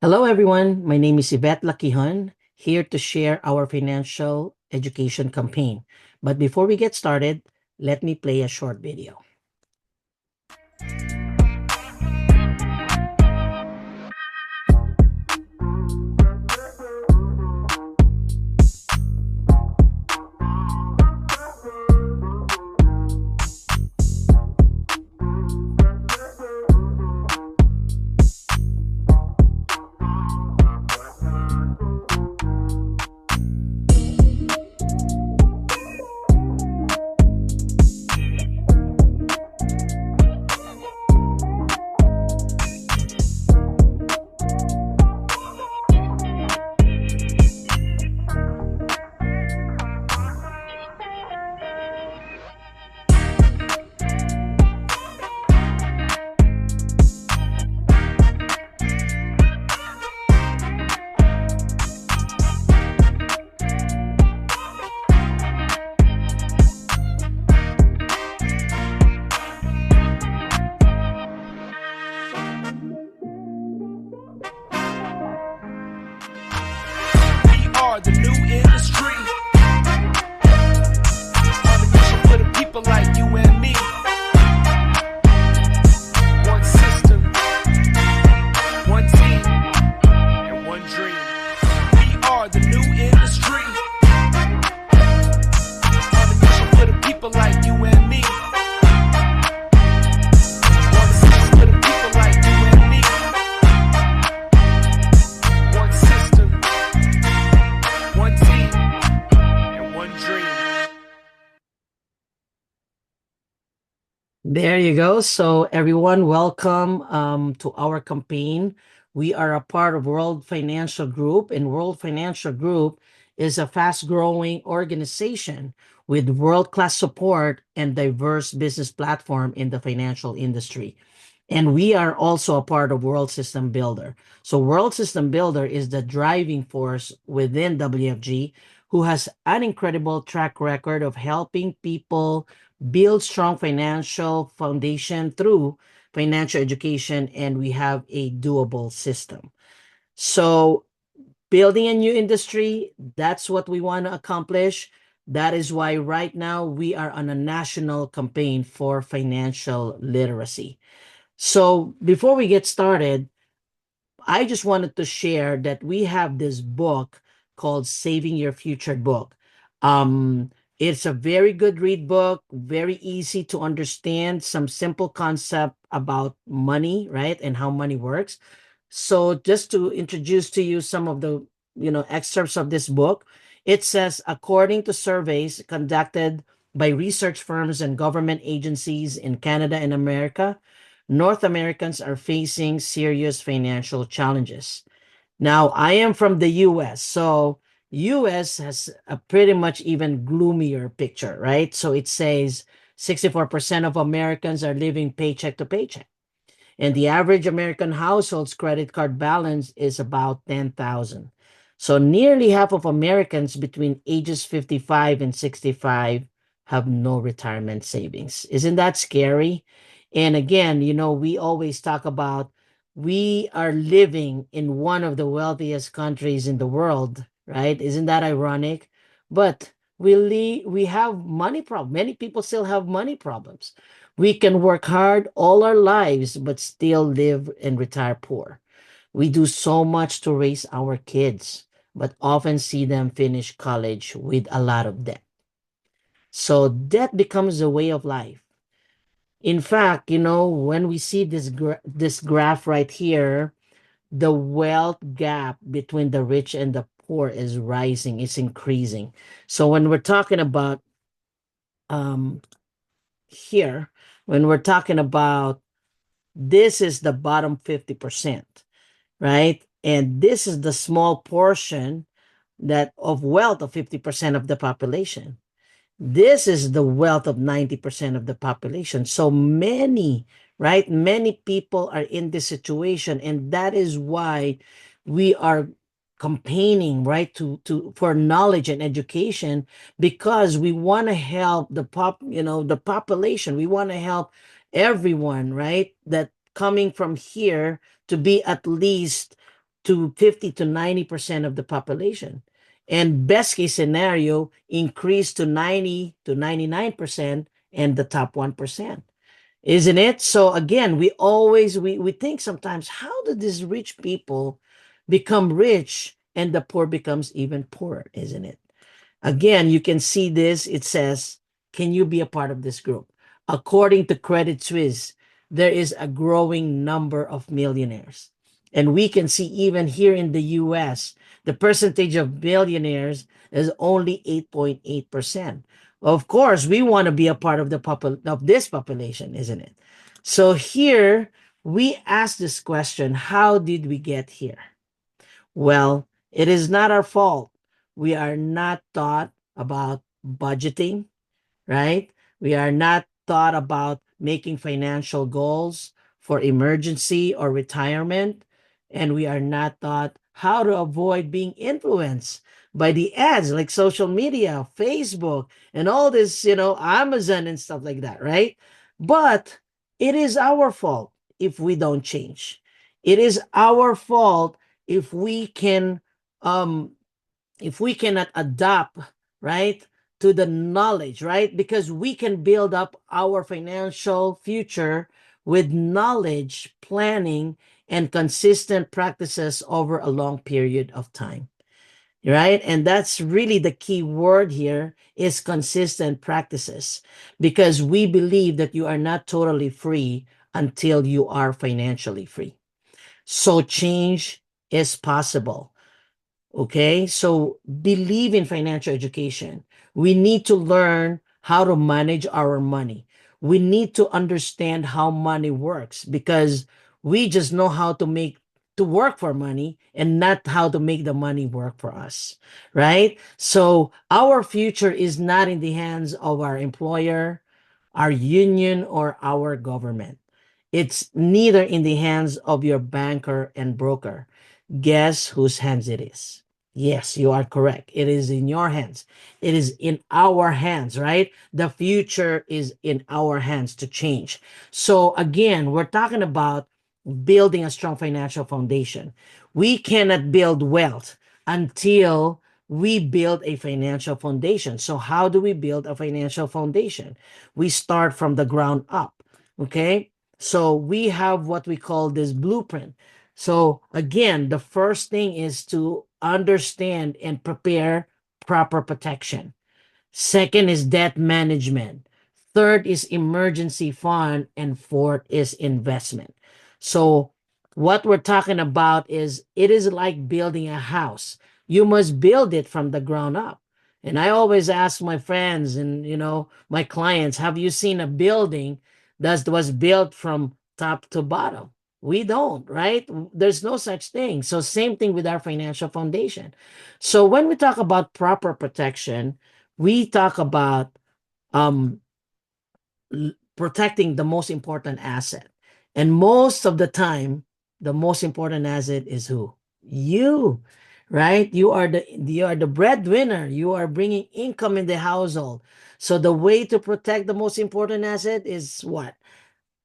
Hello, everyone. My name is Yvette Lakihon, here to share our financial education campaign. But before we get started, let me play a short video. We are the new industry. On a mission for the people like you and me. One system, one team, and one dream. We are the new industry. On a mission for the people like you and me. One system for the people like you and me. One system, one team, and one dream. There you go. So, everyone, welcome to our campaign. We are a part of World Financial Group, and World Financial Group is a fast growing organization with world class support and diverse business platform in the financial industry. And we are also a part of World System Builder. So, World System Builder is the driving force within WFG, who has an incredible track record of helping people build strong financial foundation through financial education, and we have a doable system. So, building a new industry, that's what we want to accomplish. That is why right now we are on a national campaign for financial literacy. So, before we get started, I just wanted to share that we have this book called Saving Your Future book. It's a very good read book, very easy to understand, some simple concept about money, right? And how money works. So just to introduce to you some of the, excerpts of this book, it says according to surveys conducted by research firms and government agencies in Canada and America, North Americans are facing serious financial challenges. Now, I am from the US, so US has a pretty much even gloomier picture, right? So it says 64% of Americans are living paycheck to paycheck. And the average American household's credit card balance is about 10,000. So nearly half of Americans between ages 55 and 65 have no retirement savings. Isn't that scary? And again, we always talk about we are living in one of the wealthiest countries in the world, right? Isn't that ironic? But we have money problems. Many people still have money problems. We can work hard all our lives, but still live and retire poor. We do so much to raise our kids, but often see them finish college with a lot of debt. So debt becomes a way of life. In fact, when we see this graph right here, the wealth gap between the rich and the poor is rising, it's increasing. So when we're talking about um here, when we're talking about this is the bottom 50%, right? And this is the small portion that of wealth of 50% of the population. This is the wealth of 90% of the population. So many, right? Many people are in this situation. And that is why we are campaigning, right? To for knowledge and education, because we want to help the population. We want to help everyone, right? That coming from here to be at least to 50 to 90% of the population. And best case scenario, increase to 90 to 99% and the top 1%. Isn't it? So again, we think sometimes, how do these rich people become rich and the poor becomes even poorer, isn't it? Again, you can see this. It says, can you be a part of this group? According to Credit Suisse, there is a growing number of millionaires. And we can see even here in the US, the percentage of billionaires is only 8.8%. Of course, we want to be a part of of this population, isn't it? So here we ask this question, how did we get here? Well, it is not our fault. We are not taught about budgeting, right? We are not thought about making financial goals for emergency or retirement. And we are not taught how to avoid being influenced by the ads like social media, Facebook, and all this, Amazon and stuff like that, right? But it is our fault if we don't change. It is our fault if we can um if we cannot adapt, right, to the knowledge, right? Because we can build up our financial future with knowledge, planning, and consistent practices over a long period of time, right? And that's really the key word here is consistent practices, because we believe that you are not totally free until you are financially free. So change is possible. Okay, so believe in financial education. We need to learn how to manage our money. We need to understand how money works, because we just know how to work for money and not how to make the money work for us, right? So our future is not in the hands of our employer, our union, or our government. It's neither in the hands of your banker and broker. Guess whose hands it is? Yes, you are correct. It is in your hands. It is in our hands, right? The future is in our hands to change. So, again, we're talking about building a strong financial foundation. We cannot build wealth until we build a financial foundation. So, how do we build a financial foundation? We start from the ground up. Okay. So, we have what we call this blueprint. So again, the first thing is to understand and prepare proper protection. Second is debt management. Third is emergency fund. And fourth is investment. So what we're talking about is it is like building a house. You must build it from the ground up. And I always ask my friends and my clients, have you seen a building that was built from top to bottom? We don't, right? There's no such thing. So same thing with our financial foundation. So when we talk about proper protection, we talk about um protecting the most important asset. And most of the time, the most important asset is who? You, right? You are the breadwinner. You are bringing income in the household. So the way to protect the most important asset is what?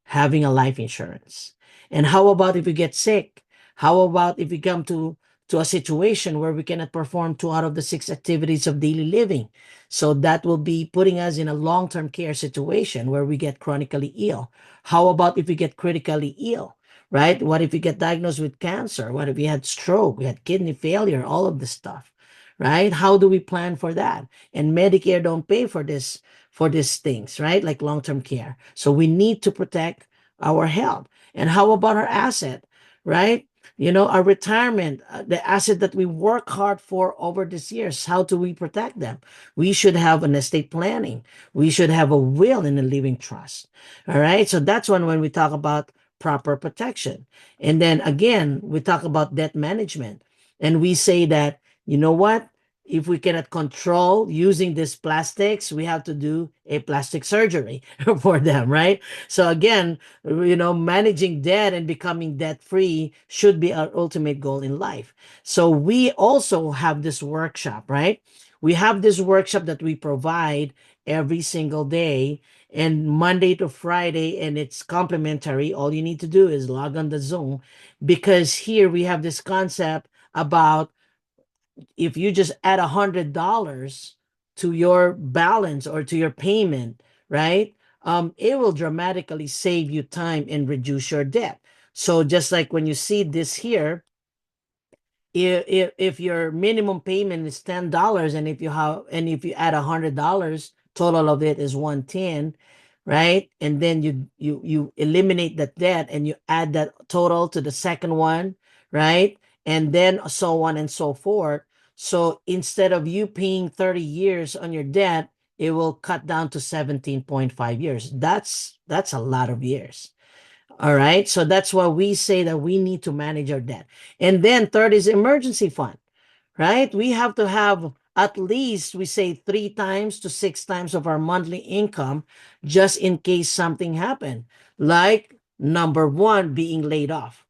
Having a life insurance. And how about if you get sick? How about if we come to a situation where we cannot perform 2 out of the 6 activities of daily living? So that will be putting us in a long-term care situation where we get chronically ill. How about if we get critically ill? Right? What if we get diagnosed with cancer? What if we had stroke? We had kidney failure, all of this stuff. Right? How do we plan for that? And Medicare don't pay for these things, right? Like long-term care. So we need to protect our health. And how about our asset, right? Our retirement, the asset that we work hard for over these years, how do we protect them? We should have an estate planning. We should have a will and a living trust. All right. So that's when we talk about proper protection. And then again, we talk about debt management. And we say that, you know what? If we cannot control using these plastics, we have to do a plastic surgery for them, right? So again, managing debt and becoming debt free should be our ultimate goal in life. So we also have this workshop, right? We have this workshop that we provide every single day. and Monday to Friday, and it's complimentary. All you need to do is log on the Zoom, because here we have this concept about if you just add $100 to your balance or to your payment, right? It will dramatically save you time and reduce your debt. So just like when you see this here, if your minimum payment is $10, and if you add $100, total of it is 110, right? And then you eliminate that debt and you add that total to the second one, right? And then so on and so forth. So instead of you paying 30 years on your debt, it will cut down to 17.5 years. That's a lot of years. All right. So that's why we say that we need to manage our debt. And then third is emergency fund, right? We have to have at least, we say, 3 times to 6 times of our monthly income, just in case something happened. Like number one, being laid off.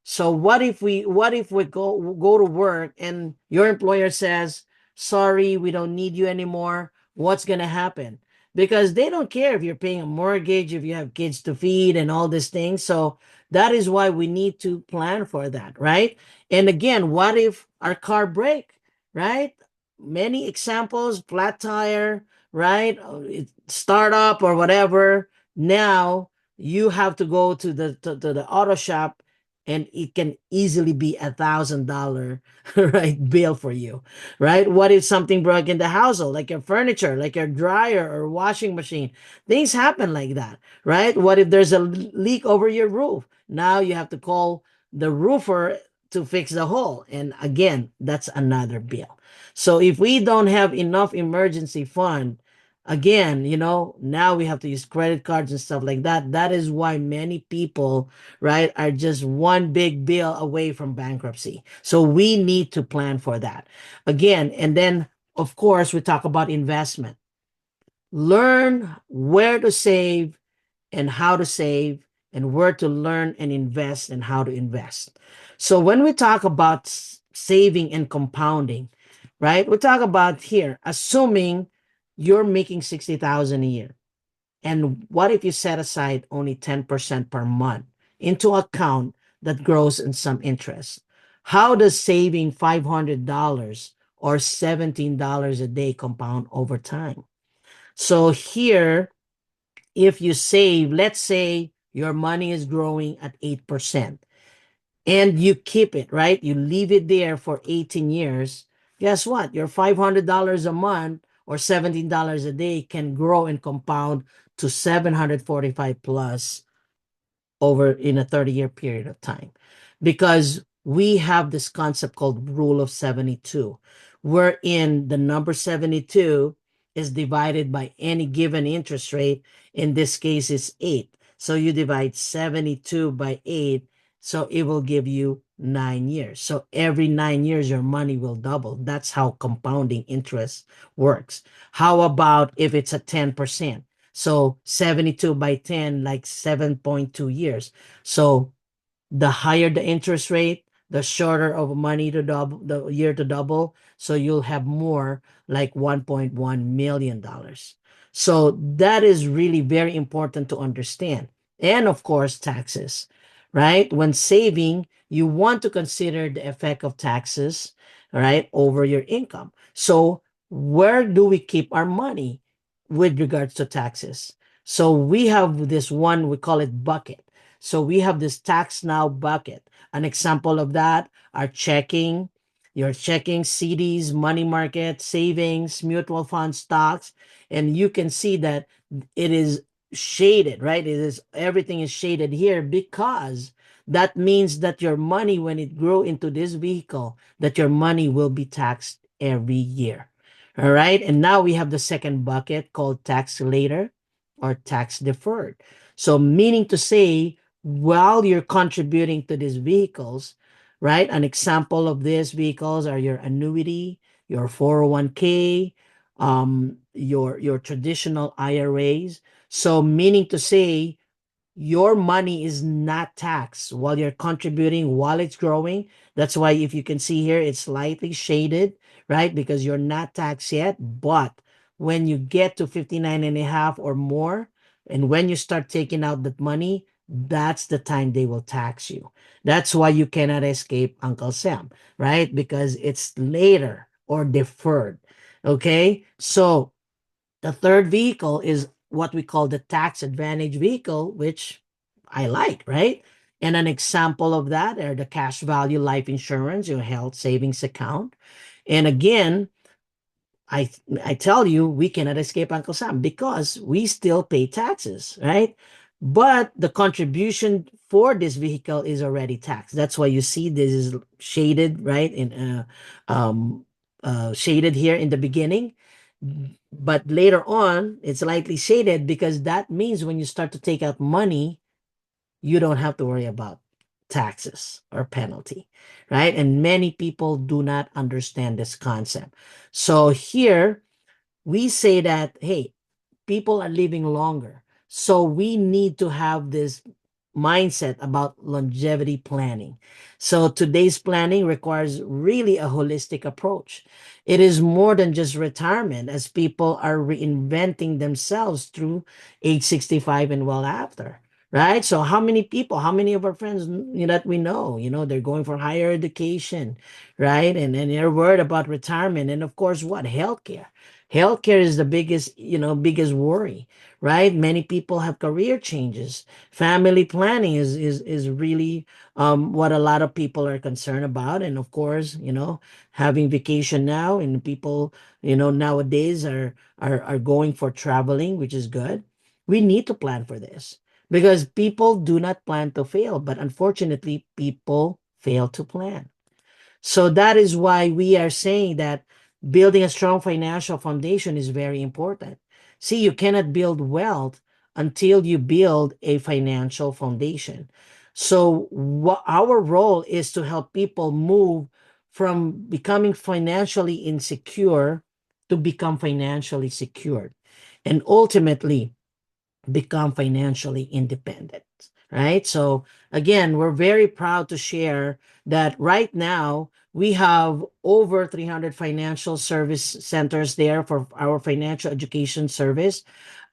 So what if we go to work and your employer says, "Sorry, we don't need you anymore." What's going to happen? Because they don't care if you're paying a mortgage, if you have kids to feed and all these things. So that is why we need to plan for that, right? And again, what if our car break, right? Many examples, flat tire, right? Startup or whatever. Now you have to go to the auto shop, and it can easily be $1,000 right bill for you, right? What if something broke in the household, like your furniture, like your dryer or washing machine? Things happen like that, right? What if there's a leak over your roof? Now you have to call the roofer to fix the hole, and again, that's another bill. So if we don't have enough emergency fund, again, now we have to use credit cards and stuff like that. That is why many people, right, are just one big bill away from bankruptcy. So we need to plan for that. Again, and then, of course, we talk about investment. Learn where to save and how to save, and where to learn and invest and how to invest. So when we talk about saving and compounding, right, we talk about here, assuming you're making 60,000 a year. And what if you set aside only 10% per month into account that grows in some interest? How does saving $500 or $17 a day compound over time? So here, if you save, let's say your money is growing at 8%, and you keep it, right? You leave it there for 18 years. Guess what? Your $500 a month or $17 a day can grow and compound to 745 plus over in a 30-year period of time, because we have this concept called rule of 72, wherein the number 72 is divided by any given interest rate. In this case, it's 8. So you divide 72 by 8, so it will give you 9 years. So every 9 years, your money will double. That's how compounding interest works. How about if it's a 10%? So 72 by 10, like 7.2 years. So the higher the interest rate, the shorter of money to double, the year to double. So you'll have more, like $1.1 million. So that is really very important to understand. And of course, taxes, right? When saving, you want to consider the effect of taxes, right, over your income. So where do we keep our money with regards to taxes? So we have this one, we call it bucket. So we have this tax now bucket. An example of that are your checking, CDs, money market, savings, mutual fund, stocks. And you can see that it is shaded, right? Everything is shaded here, because that means that your money, when it grow into this vehicle, that your money will be taxed every year. All right. And now we have the second bucket called tax later or tax deferred. So meaning to say, while you're contributing to these vehicles, right? An example of these vehicles are your annuity, your 401k, your traditional IRAs. So meaning to say, your money is not taxed while you're contributing, while it's growing. That's why if you can see here, it's slightly shaded, right? Because you're not taxed yet. But when you get to 59 and a half or more, And when you start taking out that money, that's the time they will tax you. That's why you cannot escape Uncle Sam, right? Because it's later or deferred. Okay. So the third vehicle is what we call the tax advantage vehicle, which I like, right? And an example of that are the cash value life insurance, your health savings account. And again, I I tell you, we cannot escape Uncle Sam because we still pay taxes, right? But the contribution for this vehicle is already taxed. That's why you see this is shaded, right? Um, Shaded here in the beginning. But later on, it's lightly shaded because that means when you start to take out money, you don't have to worry about taxes or penalty, right? And many people do not understand this concept. So here we say that, hey, people are living longer. So we need to have this mindset about longevity planning. So today's planning requires really a holistic approach. It is more than just retirement, as people are reinventing themselves through age 65 and well after. Right. So how many people, how many of our friends that we know, they're going for higher education, right? And they're worried about retirement. And of course, what? Healthcare. Healthcare is the biggest worry, right? Many people have career changes. Family planning is really what a lot of people are concerned about. And of course, having vacation now, and people, nowadays are going for traveling, which is good. We need to plan for this because people do not plan to fail, but unfortunately, people fail to plan. So that is why we are saying that building a strong financial foundation is very important. See, you cannot build wealth until you build a financial foundation. So what our role is to help people move from becoming financially insecure to become financially secured. And ultimately, become financially independent, right? So again, we're very proud to share that right now we have over 300 financial service centers there for our financial education service.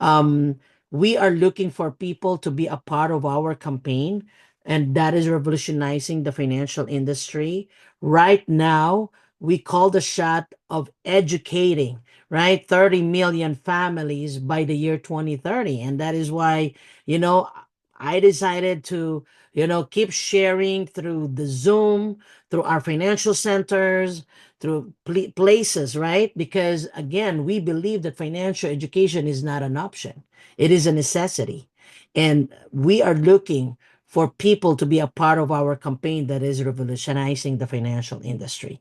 Um, we are looking for people to be a part of our campaign, and that is revolutionizing the financial industry. Right now, we call the shot of educating, right? 30 million families by the year 2030. And that is why, you know, I decided to, keep sharing through the Zoom, through our financial centers, through places, right? Because again, we believe that financial education is not an option, it is a necessity. And we are looking for people to be a part of our campaign that is revolutionizing the financial industry.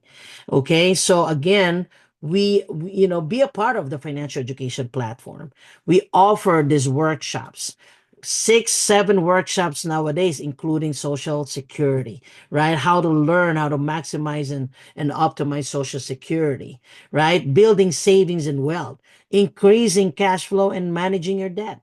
Okay, so again, be a part of the financial education platform. We offer these workshops, 6 7 workshops nowadays, including social security, right? How to learn how to maximize and optimize social security, right? Building savings and wealth, increasing cash flow and managing your debt,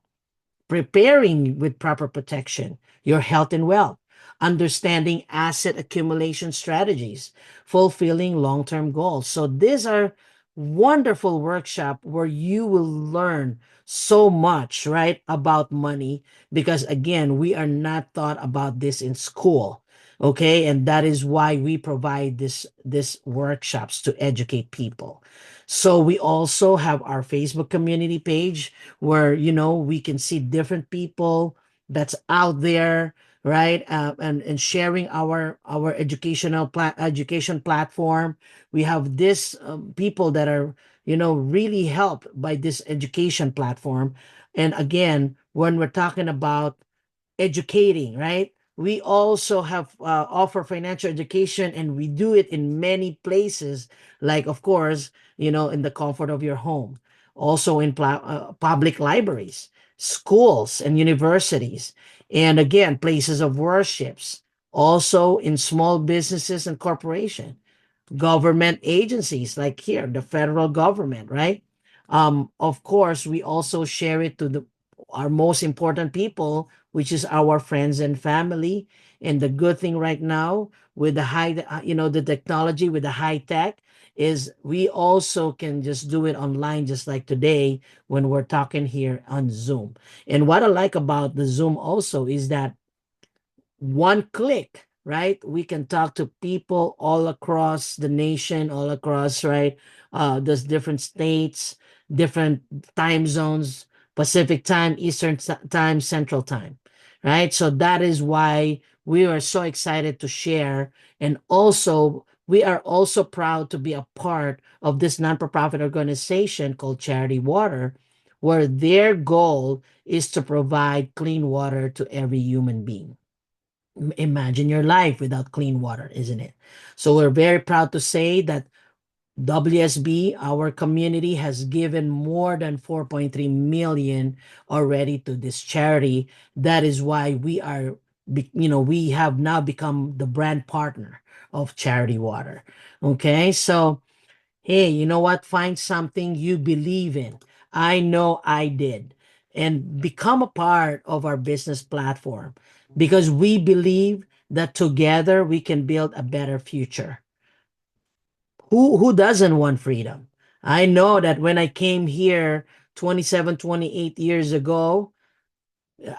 preparing with proper protection, your health and wealth, understanding asset accumulation strategies, fulfilling long-term goals. So these are wonderful workshop where you will learn so much, right, about money, because again, we are not taught about this in school. Okay, and that is why we provide this workshops to educate people. So we also have our Facebook community page where we can see different people that's out there, right? And sharing our education platform. We have this people that are really helped by this education platform. And again, when we're talking about educating, right? We also have offer financial education, and we do it in many places, like of course, in the comfort of your home, also in public libraries, schools, and universities, and again, places of worships, also in small businesses and corporation, government agencies like here, the federal government, right? Of course, we also share it to our most important people, which is our friends and family, And the good thing right now with the the technology with the high tech is we also can just do it online, just like today when we're talking here on Zoom. And what I like about the Zoom also is that one click, right? We can talk to people all across the nation, all across, right? There's different states, different time zones, Pacific time, Time, Central time, right? So that is why we are so excited to share. And also, we are also proud to be a part of this non-profit organization called Charity Water, where their goal is to provide clean water to every human being. Imagine your life without clean water, isn't it? So we're very proud to say that WSB, our community, has given more than 4.3 million already to this charity. That is why we have now become the brand partner of Charity Water. Okay, so hey, you know what? Find something you believe in. I know I did. And become a part of our business platform because we believe that together we can build a better future. Who doesn't want freedom? I know that when I came here 27, 28 years ago,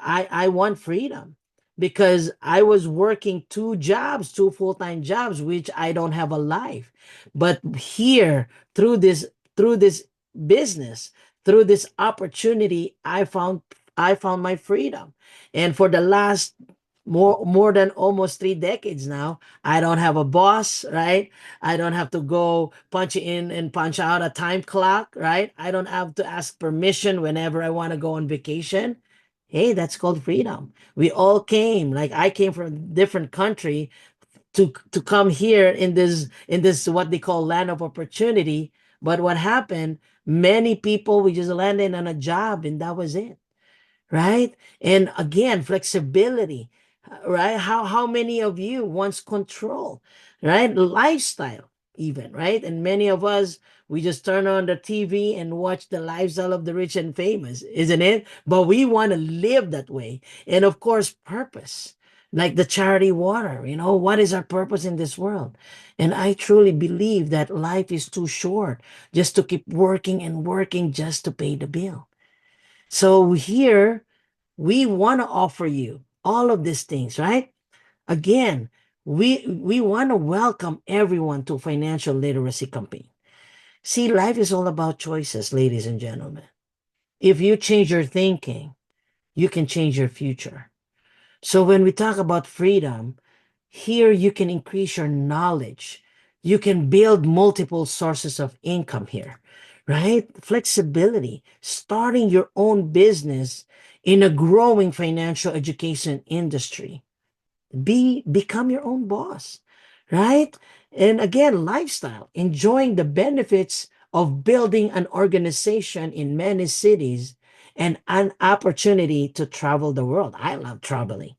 I want freedom because I was working two jobs, two full-time jobs, which I don't have a life. But here, through this business, through this opportunity, I found my freedom. And for the last more than almost 3 decades now, I don't have a boss, right? I don't have to go punch in and punch out a time clock, right? I don't have to ask permission whenever I want to go on vacation. Hey, that's called freedom. We all came, like I came from a different country to come here in this what they call land of opportunity. But what happened? Many people we just landed on a job and that was it, right? And again, flexibility, right? How many of you wants control, right? Lifestyle, even, right? And many of us we just turn on the TV and watch the lifestyle of the rich and famous, isn't it? But we want to live that way, and of course, purpose. Like the charity water, what is our purpose in this world? And I truly believe that life is too short just to keep working and working just to pay the bill. So here we want to offer you all of these things, right? Again, we want to welcome everyone to financial literacy campaign. See, life is all about choices, ladies and gentlemen. If you change your thinking, you can change your future. So when we talk about freedom, here you can increase your knowledge. You can build multiple sources of income here, right? Flexibility, starting your own business in a growing financial education industry. Become your own boss, right? And again, lifestyle, enjoying the benefits of building an organization in many cities and an opportunity to travel the world. I love traveling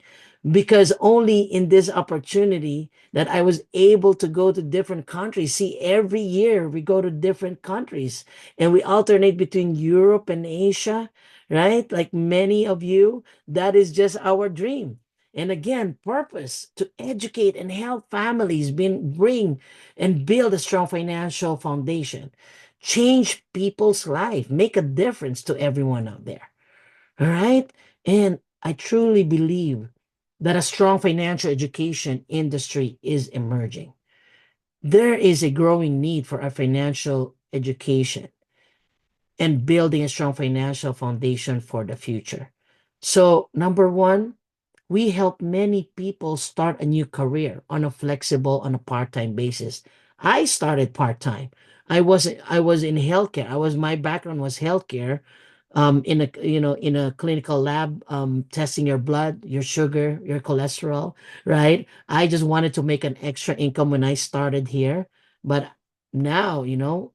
because only in this opportunity that I was able to go to different countries. See, every year we go to different countries and we alternate between Europe and Asia, right? Like many of you, that is just our dream. And again, purpose to educate and help families bring and build a strong financial foundation. Change people's life, make a difference to everyone out there. All right. And I truly believe that a strong financial education industry is emerging. There is a growing need for a financial education and building a strong financial foundation for the future. So, number one, we help many people start a new career on a part-time basis. I started part-time. I was in healthcare. My background was healthcare, in a clinical lab, testing your blood, your sugar, your cholesterol, right? I just wanted to make an extra income when I started here, but now,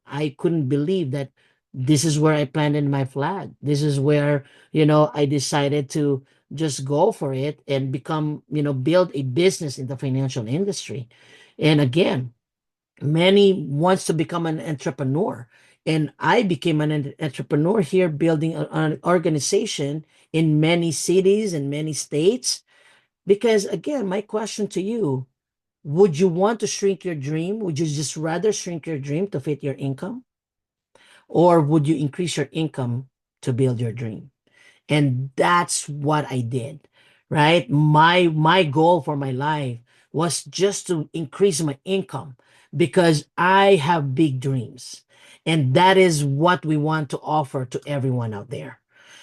I couldn't believe that this is where I planted my flag. This is where, I decided to just go for it and build a business in the financial industry. And again, many wants to become an entrepreneur. And I became an entrepreneur here, building an organization in many cities and many states. Because again, my question to you, would you want to shrink your dream? Would you just rather shrink your dream to fit your income? Or would you increase your income to build your dream? And that's what I did, right? My goal for my life was just to increase my income because I have big dreams. And that is what we want to offer to everyone out there.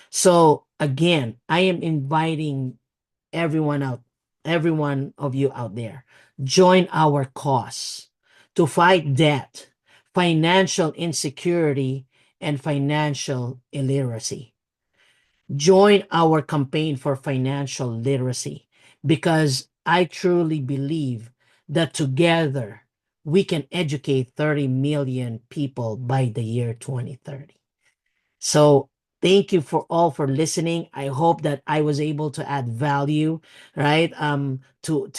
So again, I am inviting everyone out, every one of you out there, join our cause to fight debt, financial insecurity, and financial illiteracy. Join our campaign for financial literacy because I truly believe that together we can educate 30 million people by the year 2030. So thank you for all for listening. I hope that I was able to add value, right? To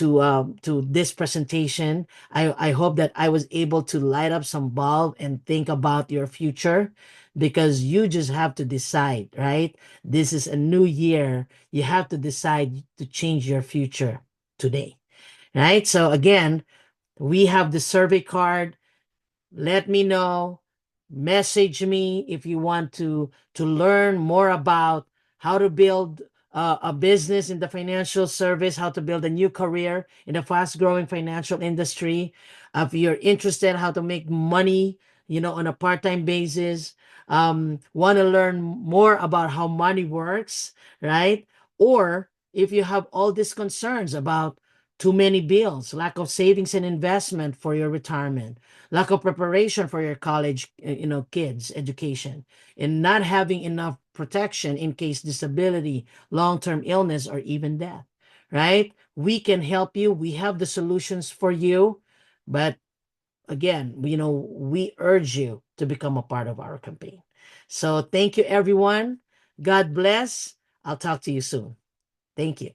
this presentation. I hope that I was able to light up some bulb and think about your future because you just have to decide, right? This is a new year. You have to decide to change your future today, right? So again, we have the survey card. Let me know. Message me if you want to learn more about how to build a business in the financial service, how to build a new career in the fast growing financial industry. If you're interested how to make money, on a part-time basis, want to learn more about how money works, right? Or if you have all these concerns about too many bills, lack of savings and investment for your retirement, lack of preparation for your college, kids education, and not having enough protection in case disability, long-term illness, or even death, right? We can help you. We have the solutions for you. But again, we urge you to become a part of our campaign. So thank you, everyone. God bless. I'll talk to you soon. Thank you.